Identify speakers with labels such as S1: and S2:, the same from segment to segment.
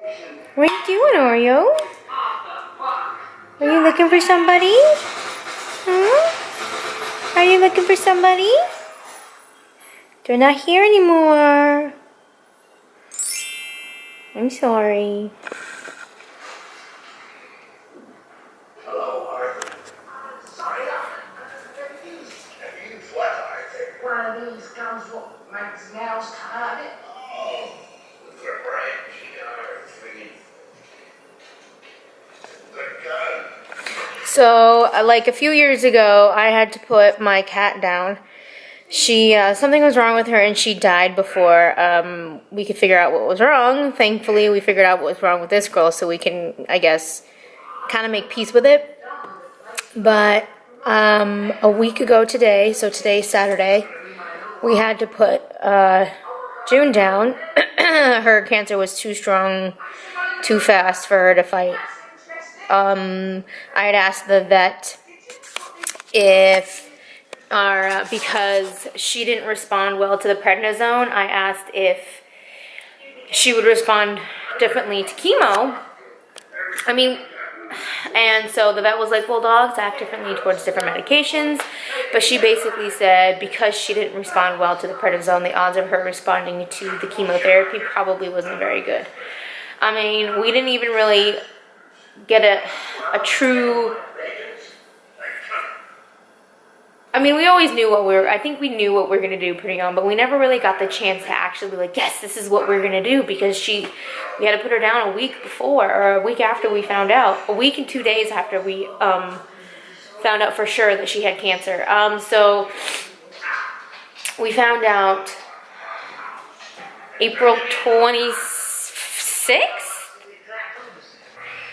S1: What are you doing, Oreo? Are you looking for somebody? Huh? Are you looking for somebody? They're not here anymore. I'm sorry.
S2: Hello, Arthur. Sorry, I'm confused. Confused what, Arthur? One of these gums what makes nails come out of it. Oh, for branch, friggin' good gun.
S1: So, like a few years ago, I had to put my cat down. She, something was wrong with her and she died before we could figure out what was wrong. Thankfully, we figured out what was wrong with this girl so we can, I guess, kind of make peace with it. But a week ago today, so today's Saturday, we had to put June down. Her cancer was too strong, too fast for her to fight. I had asked the vet if, because she didn't respond well to the prednisone, I asked if she would respond differently to chemo. And so the vet was like, well, dogs act differently towards different medications. But she basically said because she didn't respond well to the prednisone, the odds of her responding to the chemotherapy probably wasn't very good. I mean, we didn't even really get a true... I mean, we always knew I think we knew what we were going to do pretty young, but we never really got the chance to actually be like, yes, this is what we're going to do, because we had to put her down a week before, or a week after we found out, a week and 2 days after we found out for sure that she had cancer. So we found out April 26th?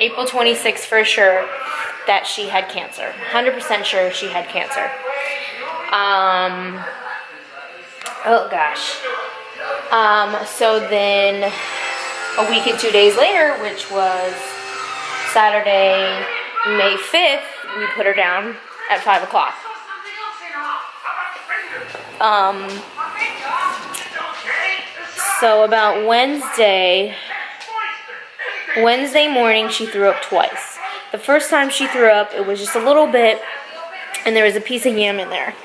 S1: April 26th for sure that she had cancer. 100% sure she had cancer. Oh gosh. So then a week and 2 days later, which was Saturday, May 5th, we put her down at 5 o'clock. So about Wednesday morning, she threw up twice. The first time she threw up, it was just a little bit, and there was a piece of yam in there.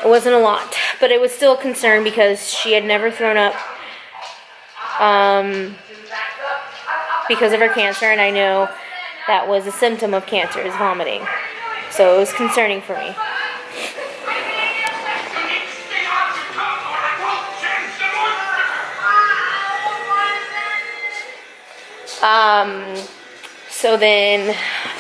S1: It wasn't a lot, but it was still a concern because she had never thrown up because of her cancer, and I know that was a symptom of cancer, is vomiting. So it was concerning for me. So then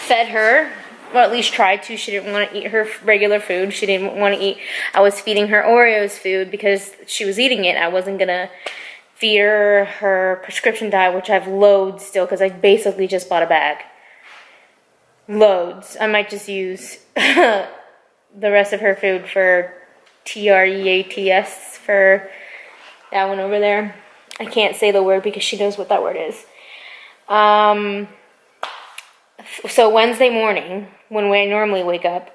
S1: fed her, or at least tried to. She didn't want to eat her regular food. She didn't want to eat. I was feeding her Oreos food because she was eating it. I wasn't going to feed her prescription diet, which I have loads still because I basically just bought a bag. Loads. I might just use the rest of her food for TREATS for that one over there. I can't say the word because she knows what that word is. So Wednesday morning, when we normally wake up,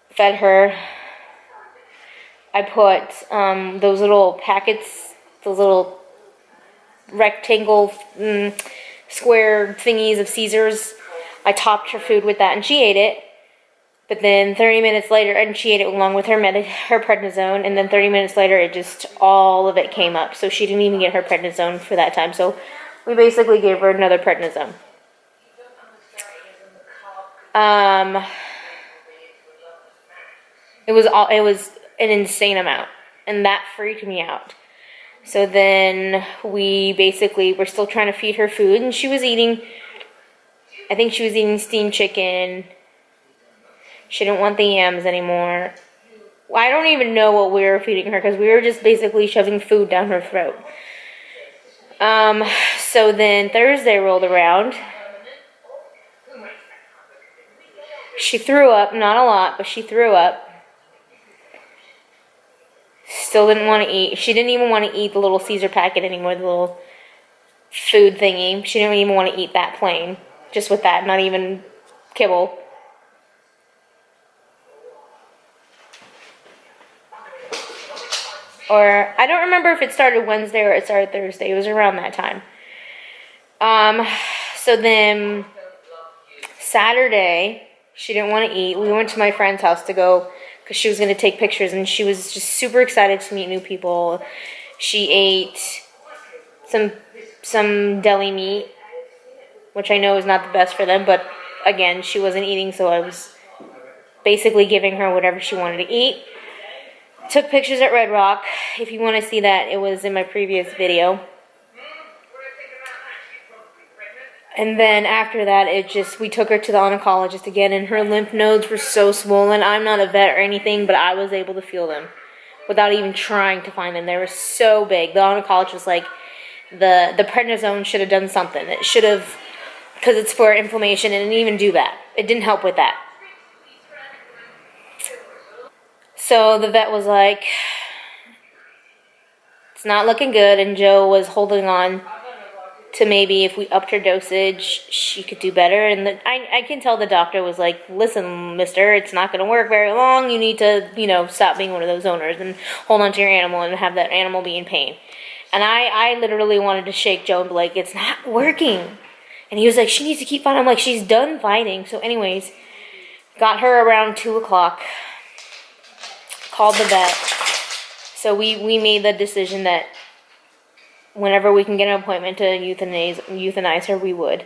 S1: fed her. I put those little packets, those little rectangle square thingies of Caesars. I topped her food with that, and she ate it. But then 30 minutes later, and she ate it along with her prednisone, and then 30 minutes later, all of it came up. So she didn't even get her prednisone for that time. So we basically gave her another prednisone. It was an insane amount, and that freaked me out. So then we're still trying to feed her food, and she was eating, I think she was eating steamed chicken. She didn't want the yams anymore. I don't even know what we were feeding her because we were just basically shoving food down her throat. So then Thursday rolled around. She threw up, not a lot, but she threw up. Still didn't want to eat. She didn't even want to eat the little Caesar packet anymore, the little food thingy. She didn't even want to eat that plain, just with that, not even kibble. Or, I don't remember if it started Wednesday or it started Thursday. It was around that time. Um, so then Saturday, she didn't want to eat. We went to my friend's house to go because she was going to take pictures, and she was just super excited to meet new people. She ate some deli meat, which I know is not the best for them, but again, she wasn't eating, so I was basically giving her whatever she wanted to eat. Took pictures at Red Rock. If you want to see that, it was in my previous video. And then after that, we took her to the oncologist again, and her lymph nodes were so swollen. I'm not a vet or anything, but I was able to feel them without even trying to find them. They were so big. The oncologist was like, the prednisone should have done something. It should have, because it's for inflammation, and it didn't even do that. It didn't help with that. So the vet was like, it's not looking good, and Joe was holding on to maybe if we upped her dosage, she could do better. And I can tell the doctor was like, listen, mister, it's not going to work very long. You need to, stop being one of those owners and hold on to your animal and have that animal be in pain. And I literally wanted to shake Joe and be like, it's not working. And he was like, she needs to keep fighting. I'm like, she's done fighting. So anyways, got her around 2 o'clock, called the vet. So we made the decision that whenever we can get an appointment to euthanize her, we would.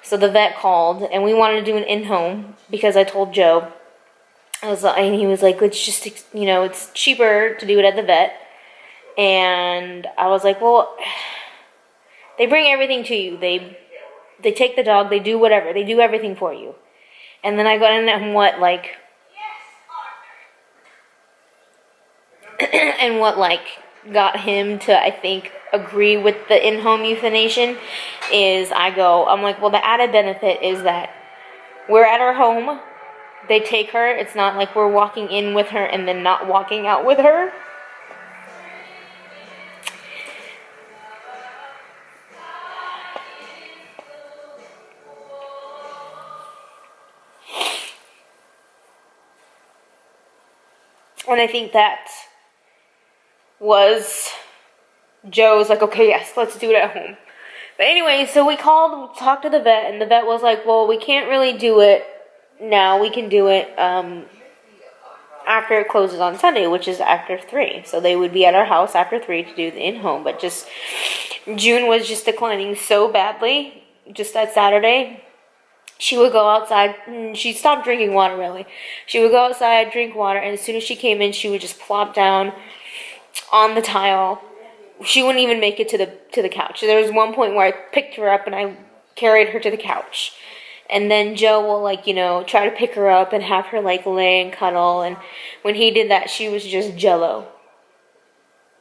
S1: So the vet called, and we wanted to do an in-home because I told Joe, and he was like, it's just, it's cheaper to do it at the vet. And I was like, well, they bring everything to you. They take the dog, they do whatever, they do everything for you. And then I got in and what got him to, I think, agree with the in-home euthanasia is I'm like, well, the added benefit is that we're at our home, they take her, it's not like we're walking in with her and then not walking out with her. And I think that was Joe's like, okay, yes, let's do it at home. But anyway, so we talked to the vet, and the vet was like, well, we can't really do it now. We can do it after it closes on Sunday, which is after 3. So they would be at our house after 3 to do the in-home. But just June was just declining so badly. Just that Saturday, she would go outside. She stopped drinking water, really. She would go outside, drink water, and as soon as she came in, she would just plop down on the tile. She wouldn't even make it to the couch. There was one point where I picked her up and I carried her to the couch. And then Joe will, try to pick her up and have her, lay and cuddle. And when he did that, she was just jello.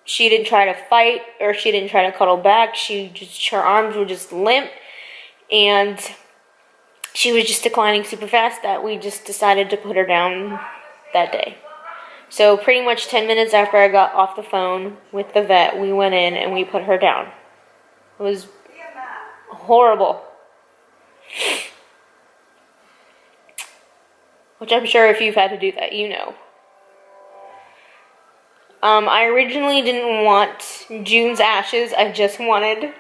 S1: She didn't try to fight or she didn't try to cuddle back. Her arms were just limp. And she was just declining super fast that we just decided to put her down that day. So pretty much 10 minutes after I got off the phone with the vet, we went in and we put her down. It was horrible. Which I'm sure if you've had to do that, you know. I originally didn't want June's ashes. I just wanted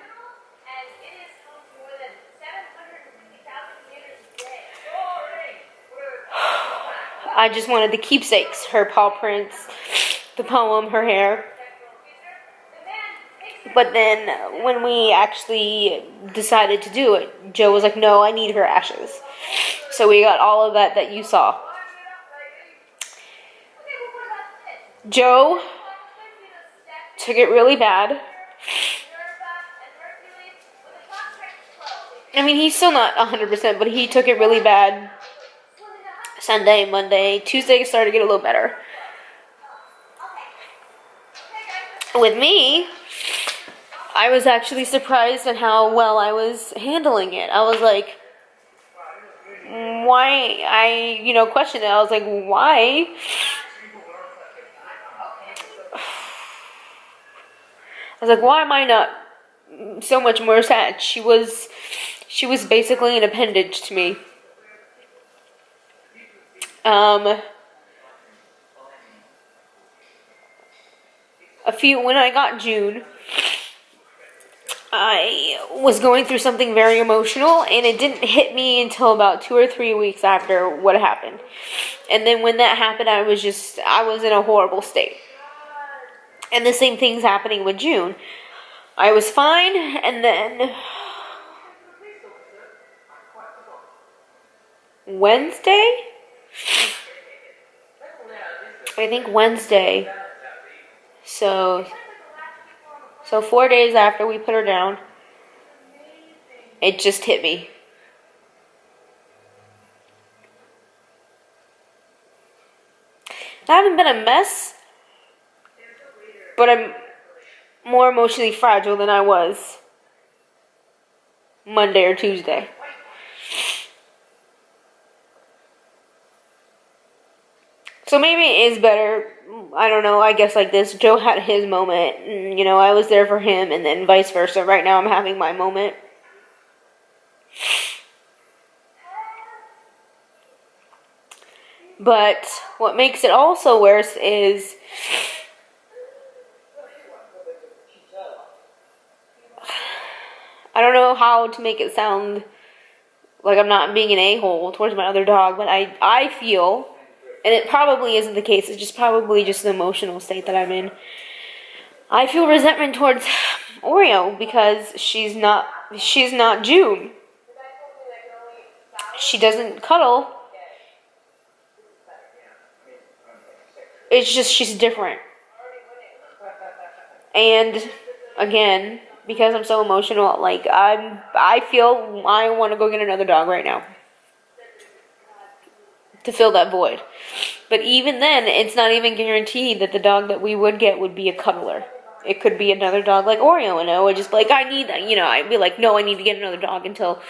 S1: the keepsakes, her paw prints, the poem, her hair. But then when we actually decided to do it, Joe was like, no, I need her ashes. So we got all of that you saw. Joe took it really bad. I mean, he's still not 100%, but he took it really bad. Sunday, Monday, Tuesday started to get a little better. With me, I was actually surprised at how well I was handling it. I was like, why? I questioned it. I was like, why? I was like, why am I not so much more sad? She was basically an appendage to me. When I got June, I was going through something very emotional, and it didn't hit me until about 2 or 3 weeks after what happened. And then when that happened, I was in a horrible state. And the same thing's happening with June. I was fine, and then Wednesday? I think Wednesday. So 4 days after we put her down, it just hit me. I haven't been a mess, but I'm more emotionally fragile than I was Monday or Tuesday. So maybe it is better. I don't know. I guess like this. Joe had his moment. And, you know, I was there for him, and then vice versa. Right now I'm having my moment. But what makes it also worse is I don't know how to make it sound like I'm not being an a-hole towards my other dog, but I feel, and it probably isn't the case, it's just probably just the emotional state that I'm in. I feel resentment towards Oreo because she's not June. She doesn't cuddle. It's just she's different. And again, because I'm so emotional, like I feel I want to go get another dog right now to fill that void. But even then, it's not even guaranteed that the dog that we would get would be a cuddler. It could be another dog like Oreo, and I would just be like, I need that. You know, I'd be like, no, I need to get another dog until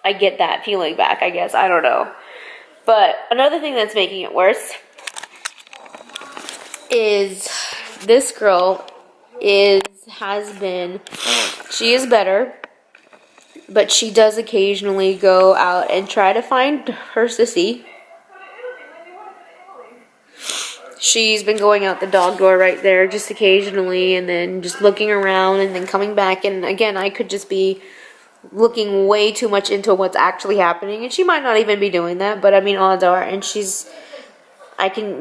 S1: I get that feeling back, I guess. I don't know. But another thing that's making it worse is this girl she is better, but she does occasionally go out and try to find her sissy. She's been going out the dog door right there just occasionally, and then just looking around, and then coming back. And again, I could just be looking way too much into what's actually happening, and she might not even be doing that, but I mean, odds are. And she's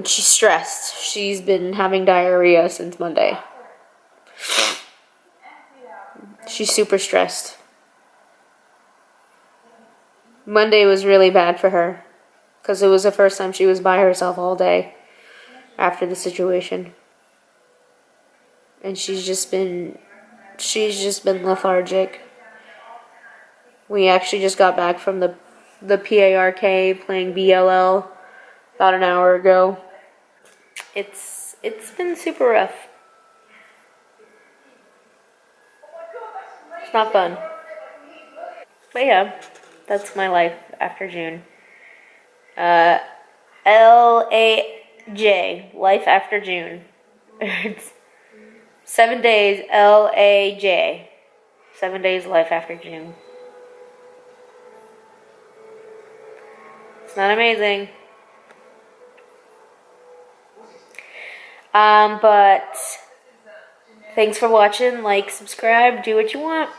S1: stressed. She's been having diarrhea since Monday. She's super stressed. Monday was really bad for her because it was the first time she was by herself all day after the situation. And she's just been lethargic. We actually just got back from the PARK playing BLL about an hour ago. It's been super rough. It's not fun. But yeah, that's my life after June. LAJ, life after June. It's 7 days, LAJ. 7 days, life after June. It's not amazing. But thanks for watching. Like, subscribe, do what you want.